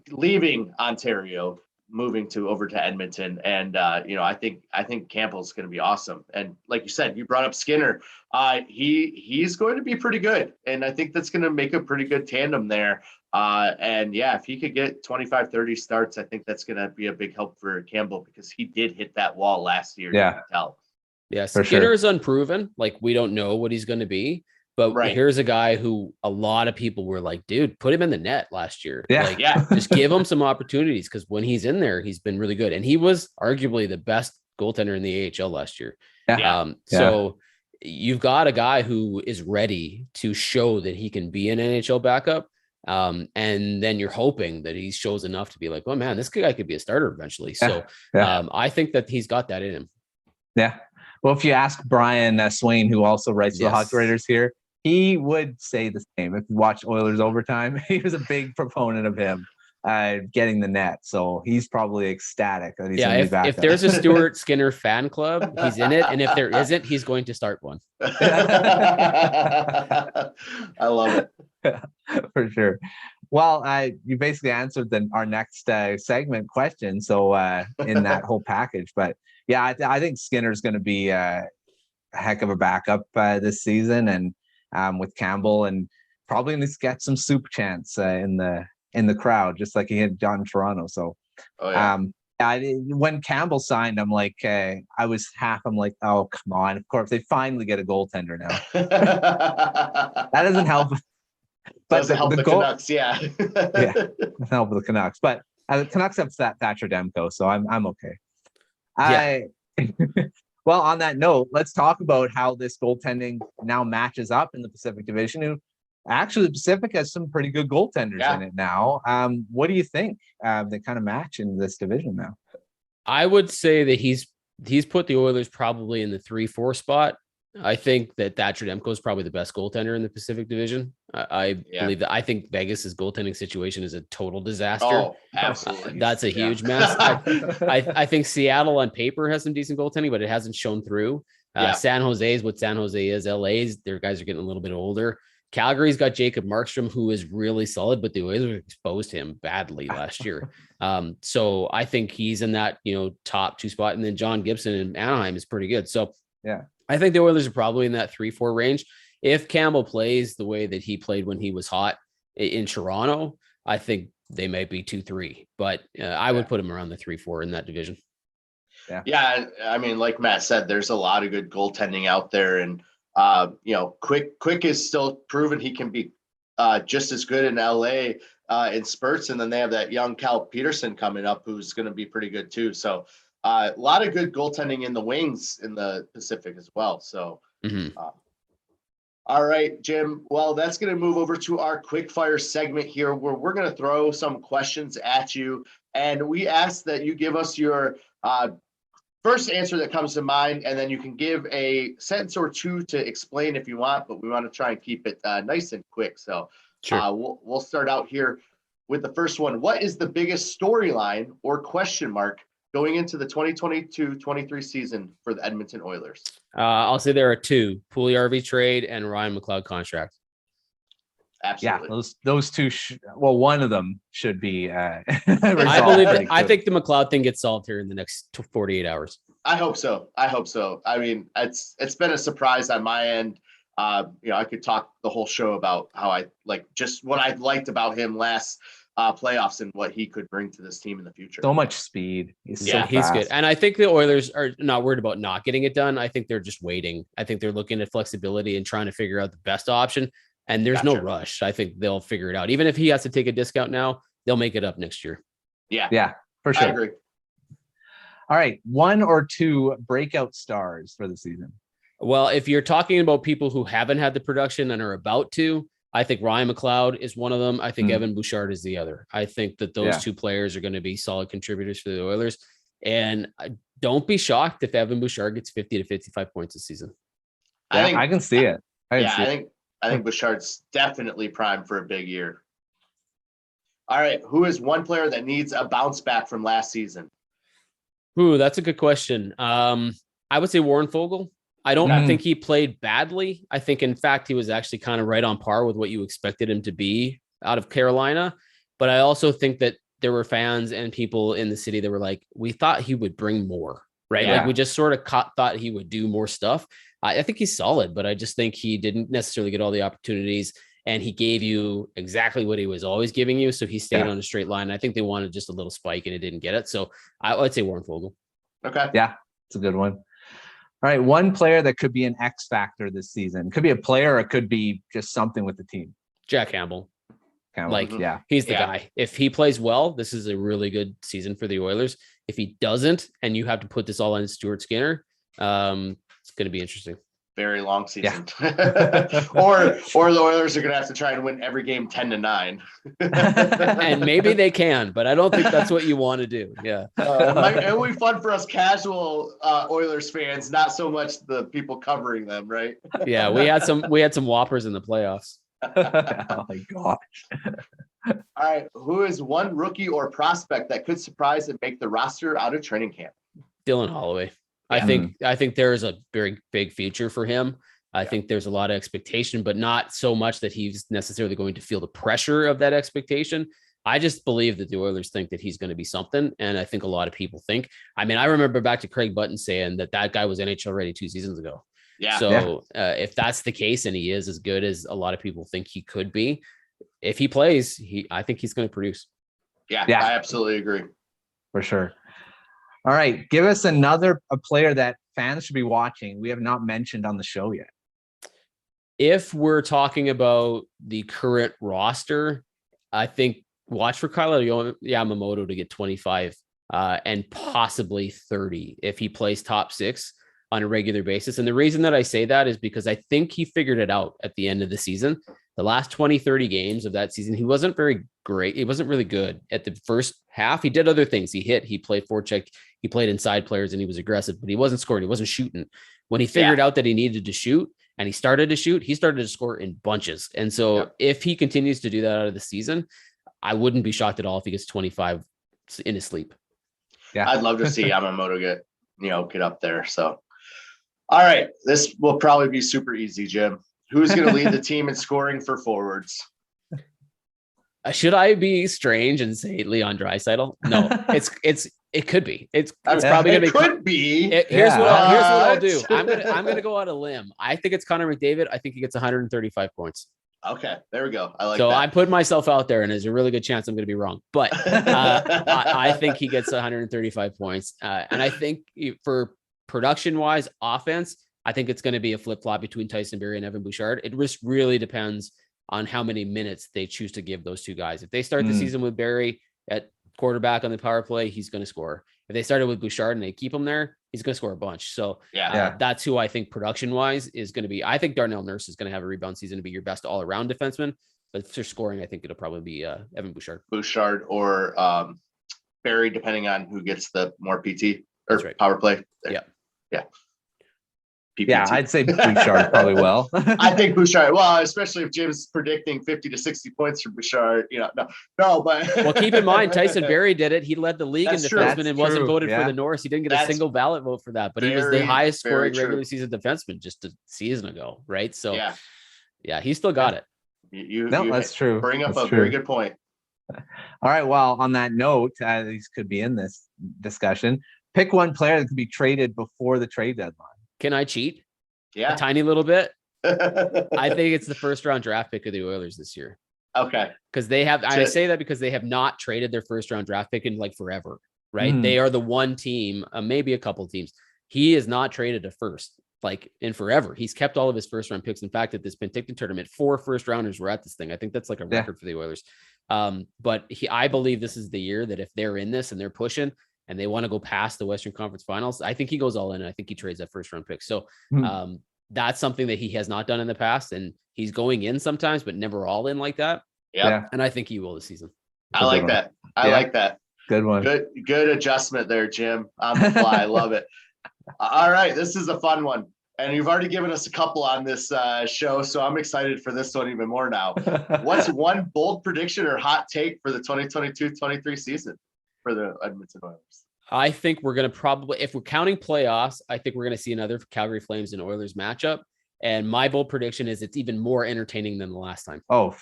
leaving Ontario, moving over to Edmonton. And, I think Campbell's going to be awesome. And like you said, you brought up Skinner. He's going to be pretty good. And I think that's going to make a pretty good tandem there. If he could get 25, 30 starts, I think that's going to be a big help for Campbell because he did hit that wall last year. Yeah. Yeah. Skinner is unproven. Like we don't know what he's going to be, but here's a guy who a lot of people were like, dude, put him in the net last year. Yeah. Just give him some opportunities. Cause when he's in there, he's been really good. And he was arguably the best goaltender in the AHL last year. Yeah. So you've got a guy who is ready to show that he can be an NHL backup. And then you're hoping that he shows enough to be like, oh man, this guy could be a starter eventually. So I think that he's got that in him. Yeah. Well, if you ask Brian Swain, who also writes for the Hockey Writers here, he would say the same. If you watch Oilers Overtime, he was a big proponent of him getting the net. So he's probably ecstatic that he's going to be back. If there's a Stuart Skinner fan club, he's in it. And if there isn't, he's going to start one. I love it. For sure. Well, you basically answered our next segment question. So in that whole package, but yeah, I think Skinner's going to be a heck of a backup this season, and with Campbell, and probably going to get some soup chants in the crowd, just like he had done in Toronto. So, when Campbell signed, I'm like, I'm like, oh, come on. Of course, they finally get a goaltender now. That doesn't help. But doesn't help the Canucks, yeah. Yeah, doesn't help the Canucks. But the Canucks have Thatcher Demko, so I'm okay. Yeah. Well, on that note, let's talk about how this goaltending now matches up in the Pacific Division. Actually, the Pacific has some pretty good goaltenders in it now. What do you think? They kind of match in this division now. I would say that he's put the Oilers probably in the 3-4 spot. I think that Thatcher Demko is probably the best goaltender in the Pacific Division. I believe that. I think Vegas's goaltending situation is a total disaster. Oh, absolutely. That's a huge mess. I think Seattle on paper has some decent goaltending, but it hasn't shown through. San Jose is what San Jose is. LA's, their guys are getting a little bit older. Calgary's got Jacob Markstrom, who is really solid, but the Oilers exposed him badly last year. So I think he's in that, top 2 spot. And then John Gibson in Anaheim is pretty good. So I think the Oilers are probably in that 3-4 range. If Campbell plays the way that he played when he was hot in Toronto, I think they might be 2-3, but I would put him around the 3-4 in that division. Yeah. I mean, like Matt said, there's a lot of good goaltending out there, and Quick is still proven he can be just as good in LA in spurts. And then they have that young Cal Peterson coming up, who's going to be pretty good too. So a lot of good goaltending in the wings in the Pacific as well. So, all right, Jim. Well, that's going to move over to our quick fire segment here, where we're going to throw some questions at you. And we ask that you give us your first answer that comes to mind, and then you can give a sentence or two to explain if you want, but we want to try and keep it nice and quick. So we'll start out here with the first one. What is the biggest storyline or question mark going into the 2022-23 season for the Edmonton Oilers? I'll say there are 2: Puljujarvi trade and Ryan McLeod contract. Absolutely. Yeah, those two. One of them should be. I think the McLeod thing gets solved here in the next 48 hours. I hope so. I mean, it's been a surprise on my end. I could talk the whole show about how I just what I liked about him last playoffs and what he could bring to this team in the future. So much speed. He's good. And I think the Oilers are not worried about not getting it done. I think they're just waiting. I think they're looking at flexibility and trying to figure out the best option. And there's no rush. I think they'll figure it out. Even if he has to take a discount now, they'll make it up next year. Yeah, for sure. I agree. All right. 1 or 2 breakout stars for the season. Well, if you're talking about people who haven't had the production and are about to, I think Ryan McLeod is one of them. I think Evan Bouchard is the other. I think that those 2 players are going to be solid contributors for the Oilers. And don't be shocked if Evan Bouchard gets 50 to 55 points this season. I can see it. I think Bouchard's definitely primed for a big year. All right. Who is one player that needs a bounce back from last season? Ooh, that's a good question. I would say Warren Fogle. I don't think he played badly. I think, in fact, he was actually kind of right on par with what you expected him to be out of Carolina. But I also think that there were fans and people in the city that were like, we thought he would bring more, right? Yeah. Like we just sort of thought he would do more stuff. I think he's solid, but I just think he didn't necessarily get all the opportunities, and he gave you exactly what he was always giving you. So he stayed on a straight line. I think they wanted just a little spike and it didn't get it. So I'd say Warren Fogle. Okay. Yeah, it's a good one. All right. One player that could be an X factor this season. Could be a player, or it could be just something with the team. Jack Campbell. Campbell. He's the guy. If he plays well, this is a really good season for the Oilers. If he doesn't, and you have to put this all on Stuart Skinner, it's going to be interesting. Very long season. or the Oilers are going to have to try and win every game 10-9. And maybe they can, but I don't think that's what you want to do. Yeah. It would be fun for us casual Oilers fans, not so much the people covering them, right? Yeah, we had some whoppers in the playoffs. Oh my gosh. All right. Who is one rookie or prospect that could surprise and make the roster out of training camp? Dylan Holloway. I think there is a very big future for him. I think there's a lot of expectation, but not so much that he's necessarily going to feel the pressure of that expectation. I just believe that the Oilers think that he's going to be something. And I think a lot of people think, I mean, I remember back to Craig Button saying that guy was NHL ready 2 seasons ago. Yeah. So if that's the case, and he is as good as a lot of people think he could be, if he plays, I think he's going to produce. Yeah, I absolutely agree. For sure. All right. Give us a player that fans should be watching we have not mentioned on the show yet. If we're talking about the current roster, I think watch for Kyle Yamamoto to get 25 and possibly 30 if he plays top 6 on a regular basis. And the reason that I say that is because I think he figured it out at the end of the season. The last 20, 30 games of that season, he wasn't very great. He wasn't really good at the first half. He did other things. He played forecheck, he played inside players, and he was aggressive, but he wasn't scoring. He wasn't shooting. When he figured out that he needed to shoot and he started to shoot, he started to score in bunches. And so if he continues to do that out of the season, I wouldn't be shocked at all if he gets 25 in his sleep. Yeah. I'd love to see Yamamoto get up there. So, all right, this will probably be super easy, Jim. Who's going to lead the team in scoring for forwards? Should I be strange and say Leon Draisaitl? No, it could be. It's probably going to be. Could be. Here's what I'll do. I'm gonna go out a limb. I think it's Connor McDavid. I think he gets 135 points. Okay, there we go. I like so that. I put myself out there, and there's a really good chance I'm going to be wrong. But I think he gets 135 points, and I think for production-wise, offense, I think it's going to be a flip-flop between Tyson Barrie and Evan Bouchard. It just really depends on how many minutes they choose to give those two guys. If they start the season with Barrie at quarterback on the power play, he's going to score. If they started with Bouchard and they keep him there, he's going to score a bunch. So that's who I think production-wise is going to be. I think Darnell Nurse is going to have a rebound season to be your best all-around defenseman. But for scoring, I think it'll probably be Evan Bouchard. Bouchard or Barrie, depending on who gets the more PT or power play. Yeah. PPT. Yeah, I'd say Bouchard probably will. I think Bouchard. Well, especially if Jim's predicting 50 to 60 points for Bouchard. No, but well, keep in mind Tyson Barrie did it. He led the league in defenseman and wasn't voted for the Norris. He didn't get a single ballot vote for that, but he was the highest scoring regular season defenseman just a season ago, right? So yeah, he still got it. That's true. Bring up very good point. All right. Well, on that note, these could be in this discussion. Pick one player that could be traded before the trade deadline. Can I cheat? Yeah. A tiny little bit. I think it's the first round draft pick of the Oilers this year. Okay. Because I say that because they have not traded their first round draft pick in like forever, right? They are the one team, maybe a couple teams. He has not traded a first like in forever. He's kept all of his first round picks. In fact, at this Penticton tournament, 4 first rounders were at this thing. I think that's like a record for the Oilers. But I believe this is the year that if they're in this and they're pushing, and they want to go past the Western Conference Finals, I think he goes all in. And I think he trades that first round pick. So that's something that he has not done in the past. And he's going in sometimes, but never all in like that. Yeah. And I think he will this season. I like that. I like that. Good one. Good adjustment there, Jim. On the fly. I love it. All right. This is a fun one. And you've already given us a couple on this show. So I'm excited for this one even more now. What's one bold prediction or hot take for the 2022-23 season for the Edmonton Oilers? I think we're going to probably, if we're counting playoffs, I think we're going to see another Calgary Flames and Oilers matchup. And my bold prediction is it's even more entertaining than the last time. Oh,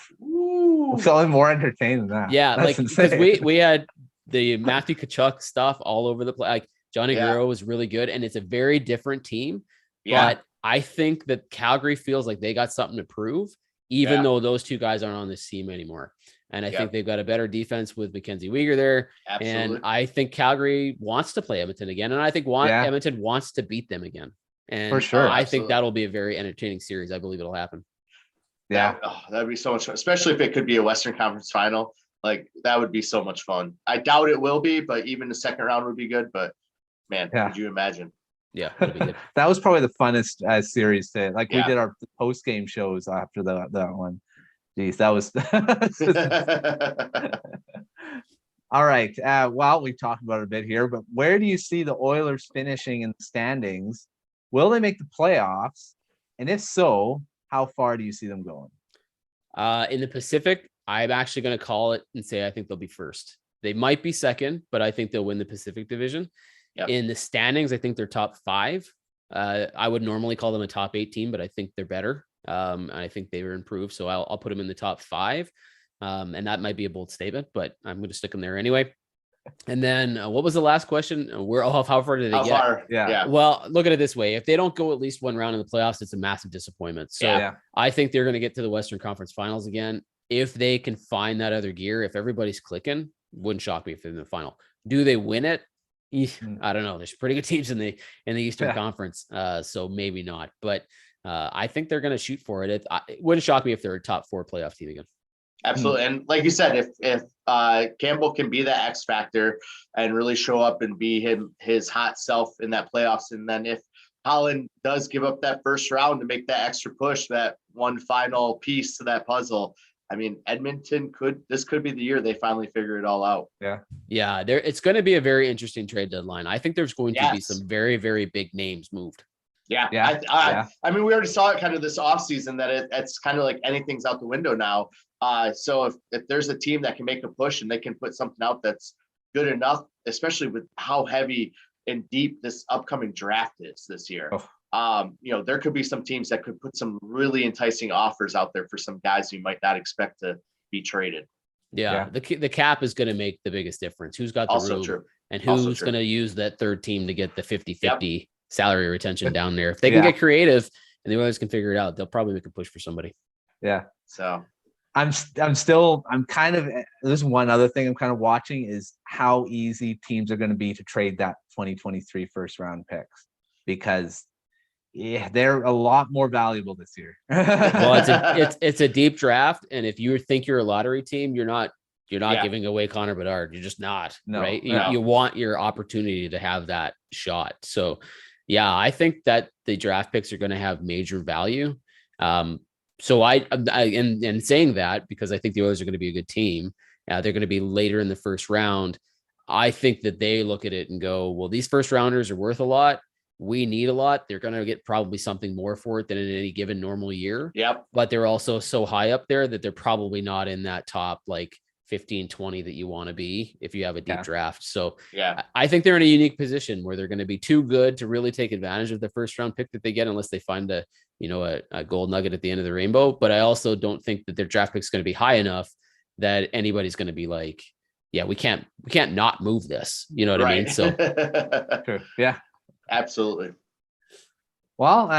it's only more entertaining than that. Yeah, that's because we had the Matthew Tkachuk stuff all over the place. Like Johnny Guerrero was really good, and it's a very different team. Yeah. But I think that Calgary feels like they got something to prove, even though those two guys aren't on this team anymore. And I think they've got a better defense with Mackenzie Weegar there. Absolutely. And I think Calgary wants to play Edmonton again. And I think Edmonton wants to beat them again. And for sure, I think that'll be a very entertaining series. I believe it'll happen. Yeah. That'd be so much fun, especially if it could be a Western Conference final. Like that would be so much fun. I doubt it will be, but even the second round would be good. But man, could you imagine? Yeah, it'll be good. That was probably the funnest series to we did our post game shows after that one. Jeez, that was all right. Well, we've talked about it a bit here, but where do you see the Oilers finishing in the standings? Will they make the playoffs? And if so, how far do you see them going? In the Pacific, I'm actually going to call it and say I think they'll be first. They might be second, but I think they'll win the Pacific Division. Yep. In the standings, I think they're top 5. I would normally call them a top 8 team, but I think they're better. I think they were improved, so I'll put them in the top 5. And that might be a bold statement, but I'm going to stick them there anyway. And then what was the last question? How far did they get? Far? Yeah. Well, look at it this way. If they don't go at least one round in the playoffs, it's a massive disappointment. So I think they're going to get to the Western Conference Finals again. If they can find that other gear, if everybody's clicking, wouldn't shock me if they're in the final. Do they win it? I don't know. There's pretty good teams in the Eastern Conference. So maybe not, but I think they're going to shoot for it. It wouldn't shock me if they're a top 4 playoff team again. Absolutely. And like you said, if Campbell can be the X factor and really show up and be his hot self in that playoffs, and then if Holland does give up that first round to make that extra push, that one final piece to that puzzle, I mean, Edmonton could be the year they finally figure it all out. Yeah. It's going to be a very interesting trade deadline. I think there's going to be some very, very big names moved. I mean, we already saw it kind of this offseason that it's kind of like anything's out the window now. So if there's a team that can make a push and they can put something out that's good enough, especially with how heavy and deep this upcoming draft is this year, there could be some teams that could put some really enticing offers out there for some guys you might not expect to be traded. The cap is going to make the biggest difference. Who's got the room and who's going to use that third team to get the 50-50 salary retention down there. If they can get creative and the Oilers can figure it out, they'll probably make a push for somebody. So there's one other thing I'm kind of watching is how easy teams are going to be to trade that 2023 first round picks, because they're a lot more valuable this year. Well, it's a deep draft, and if you think you're a lottery team, you're not giving away Connor Bedard. You're just not, right? You want your opportunity to have that shot. So I think that the draft picks are going to have major value. So and saying that, because I think the Oilers are going to be a good team, they're going to be later in the first round. I think that they look at it and go, well, these first rounders are worth a lot. We need a lot. They're going to get probably something more for it than in any given normal year. But they're also so high up there that they're probably not in that top, like 15, 20 that you want to be if you have a deep draft. So I think they're in a unique position where they're going to be too good to really take advantage of the first round pick that they get, unless they find a gold nugget at the end of the rainbow. But I also don't think that their draft pick is going to be high enough that anybody's going to be like, we can't not move this. You know what I mean? So true. Yeah, absolutely. Well,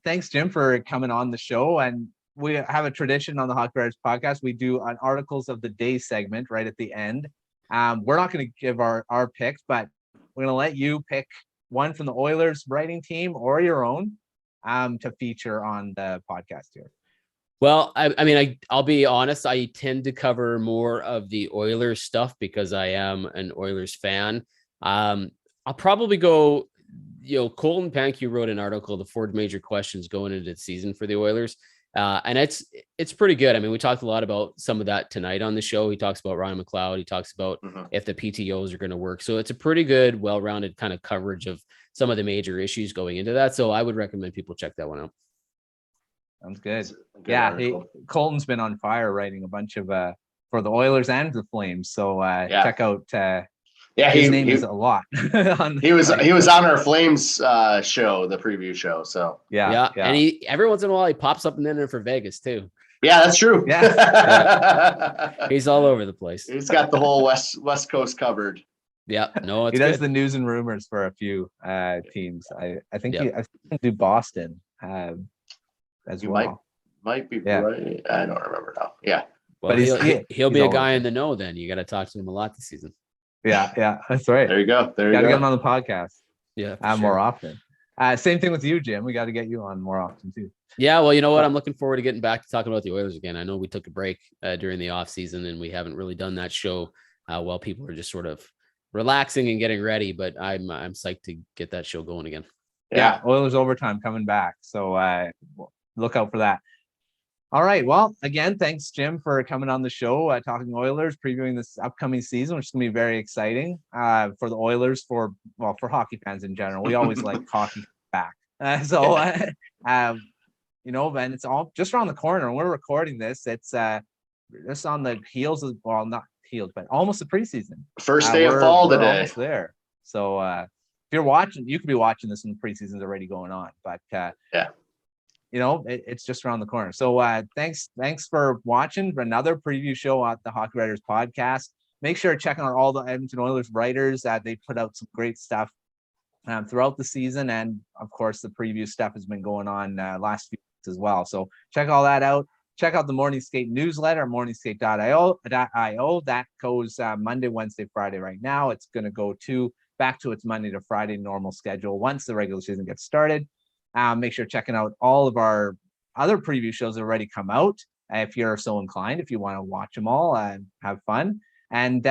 thanks, Jim, for coming on the show. And we have a tradition on the Hockey Writers podcast. We do an Articles of the Day segment right at the end. We're not going to give our picks, but we're going to let you pick one from the Oilers writing team or your own to feature on the podcast here. Well, I'll be honest. I tend to cover more of the Oilers stuff because I am an Oilers fan. I'll probably go, Colton Pankey wrote an article, the 4 major questions going into the season for the Oilers. And it's pretty good. I mean, we talked a lot about some of that tonight on the show. He talks about Ryan McLeod. He talks about if the PTOs are going to work. So it's a pretty good, well-rounded kind of coverage of some of the major issues going into that. So I would recommend people check that one out. Sounds good. Colton's been on fire writing a bunch of for the Oilers and the Flames. So check out. His name is a lot. He was on our Flames show, the preview show. So yeah. And every once in a while he pops up in there for Vegas too. Yeah, that's true. Yeah. He's all over the place. He's got the whole West Coast covered. Yeah, no, he does the news and rumors for a few teams. I think he do Boston as well. Might be right. I don't remember now. Yeah, well, but he'll be a guy in the know. Then you got to talk to him a lot this season. Yeah, that's right. There you go. Got to get him on the podcast. Yeah, more often. Same thing with you, Jim. We got to get you on more often too. Yeah, well, you know what? I'm looking forward to getting back to talking about the Oilers again. I know we took a break during the off season, and we haven't really done that show while people are just sort of relaxing and getting ready. But I'm psyched to get that show going again. Yeah, Oilers overtime coming back, so look out for that. All right. Well, again, thanks, Jim, for coming on the show, talking Oilers, previewing this upcoming season, which is going to be very exciting for the Oilers, for hockey fans in general. We always like hockey back. And it's all just around the corner. And we're recording this. It's just on the heels of, well, not heels, but almost the preseason. First day of fall today. Almost there. So if you're watching, you could be watching this when the preseason's already going on. But it's just around the corner. So thanks for watching for another preview show at the Hockey Writers podcast. make sure to check out all the Edmonton Oilers writers. They put out some great stuff throughout the season. And of course, the preview stuff has been going on last few weeks as well. So check all that out. Check out the Morning Skate newsletter, morningskate.io. That goes Monday, Wednesday, Friday right now. It's going to go back to its Monday to Friday normal schedule once the regular season gets started. Make sure checking out all of our other preview shows that already come out. If you're so inclined, if you want to watch them all and have fun. And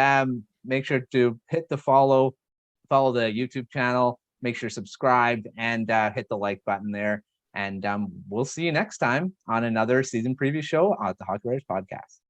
make sure to hit the follow the YouTube channel. Make sure subscribe and hit the like button there. And we'll see you next time on another season preview show at the Hockey Writers Podcast.